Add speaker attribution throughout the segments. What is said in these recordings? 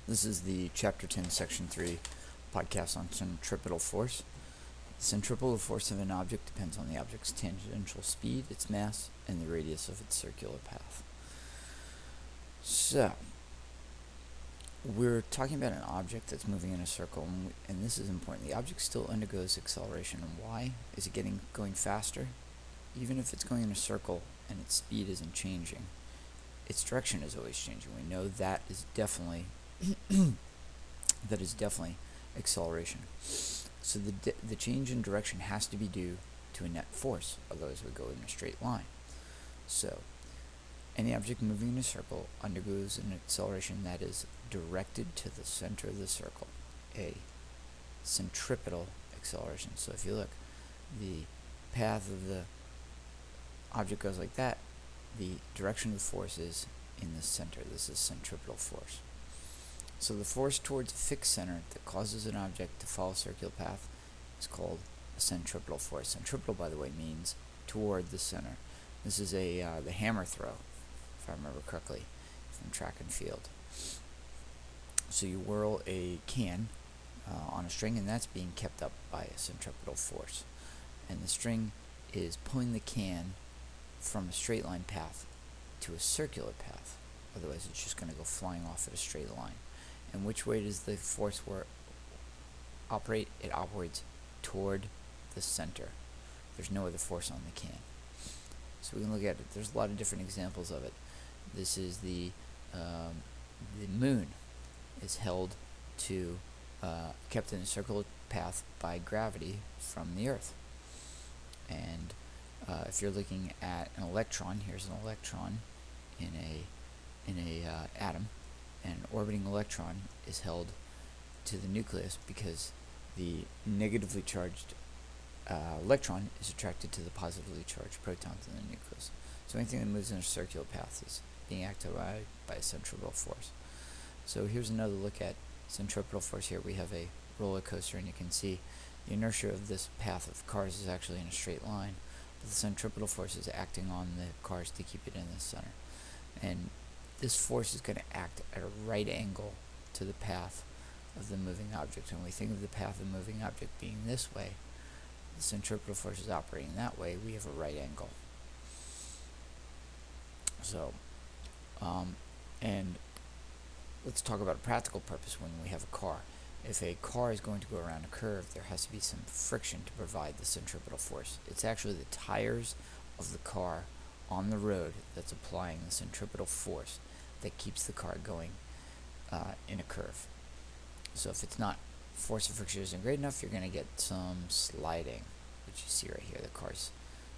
Speaker 1: This is the Chapter 10, Section 3 podcast on centripetal force. The centripetal force of an object depends on the object's tangential speed, its mass, and the radius of its circular path. So, we're talking about an object that's moving in a circle, and this is important. The object still undergoes acceleration. And why? Is it going faster? Even if it's going in a circle and its speed isn't changing, its direction is always changing. We know that is definitely acceleration. So the change in direction has to be due to a net force, otherwise we go in a straight line. So any object moving in a circle undergoes an acceleration that is directed to the center of the circle, a centripetal acceleration. So if you look, the path of the object goes like that, the direction of the force is in the center. This is centripetal force. So the force towards a fixed center that causes an object to follow a circular path is called a centripetal force. Centripetal, by the way, means toward the center. This is the hammer throw, if I remember correctly, from track and field. So you whirl a can on a string, and that's being kept up by a centripetal force. And the string is pulling the can from a straight line path to a circular path. Otherwise, it's just going to go flying off at a straight line. And which way does the force operate? It operates toward the center. There's no other force on the can. So we can look at it. There's a lot of different examples of it. This is the moon is held to kept in a circular path by gravity from the Earth. And if you're looking at an electron, here's an electron in a atom. An orbiting electron is held to the nucleus because the negatively charged electron is attracted to the positively charged protons in the nucleus. So anything that moves in a circular path is being acted by a centripetal force. So here's another look at centripetal force. Here we have a roller coaster, and you can see the inertia of this path of cars is actually in a straight line, but the centripetal force is acting on the cars to keep it in the center. And this force is going to act at a right angle to the path of the moving object. When we think of the path of the moving object being this way, the centripetal force is operating that way, we have a right angle. So, and let's talk about a practical purpose when we have a car. If a car is going to go around a curve, there has to be some friction to provide the centripetal force. It's actually the tires of the car on the road that's applying the centripetal force that keeps the car going in a curve. So if it's not, force of friction isn't great enough, you're going to get some sliding, which you see right here, the car's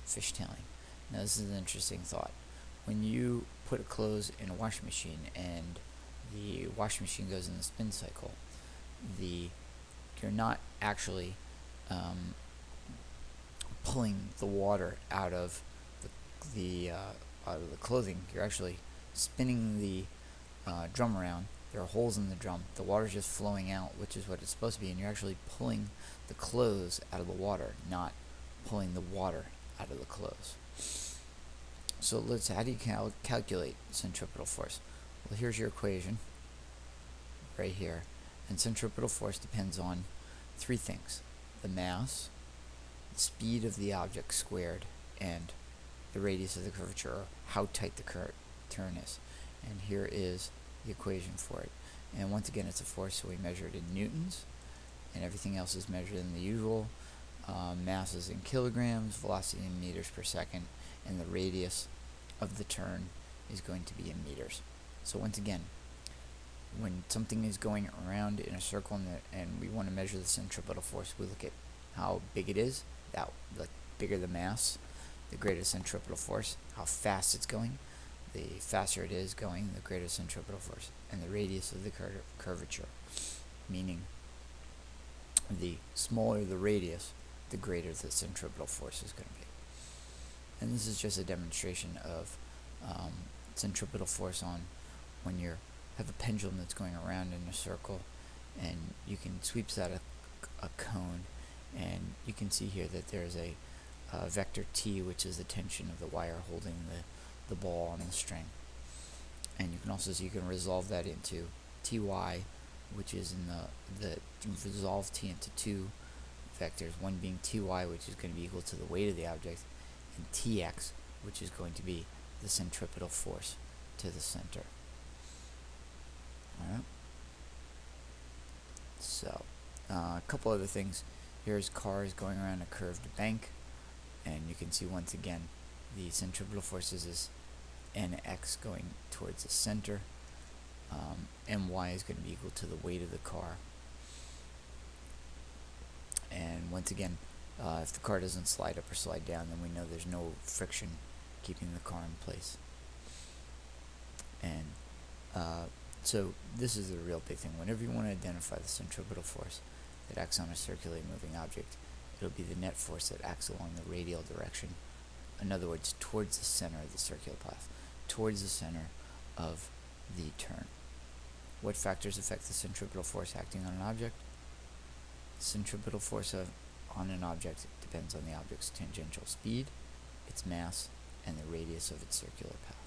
Speaker 1: fishtailing. Now this is an interesting thought. When you put clothes in a washing machine and the washing machine goes in the spin cycle, you're not actually pulling the water out of the clothing. You're actually spinning the drum around. There are holes in the drum. The water's just flowing out, which is what it's supposed to be, and you're actually pulling the clothes out of the water, not pulling the water out of the clothes. So how do you calculate centripetal force? Well, here's your equation right here. And centripetal force depends on three things: the mass, the speed of the object squared, and the radius of the curvature, or how tight the turn is. And here is the equation for it. And once again, it's a force, so we measure it in newtons, and everything else is measured in the usual. Mass is in kilograms, velocity in meters per second, and the radius of the turn is going to be in meters. So once again, when something is going around in a circle and we want to measure the centripetal force, we look at how big it is. The bigger the mass, the greater centripetal force. How fast it's going, the faster it is going, the greater centripetal force. And the radius of the curvature, meaning the smaller the radius, the greater the centripetal force is going to be. And this is just a demonstration of centripetal force on when you have a pendulum that's going around in a circle, and you can sweep that a cone, and you can see here that there's a vector T, which is the tension of the wire holding the ball on the string. And you can also see you can resolve that into Ty which is in the resolve t into two vectors, one being ty, which is going to be equal to the weight of the object, and tx, which is going to be the centripetal force to the center. Alright? So, a couple other things. Here's cars going around a curved bank, and you can see once again the centripetal forces is nx going towards the center. My is going to be equal to the weight of the car. And once again, if the car doesn't slide up or slide down, then we know there's no friction keeping the car in place. And so this is the real big thing. Whenever you want to identify the centripetal force that acts on a circularly moving object, it'll be the net force that acts along the radial direction. In other words, towards the center of the circular path, towards the center of the turn. What factors affect the centripetal force acting on an object? Centripetal force on an object depends on the object's tangential speed, its mass, and the radius of its circular path.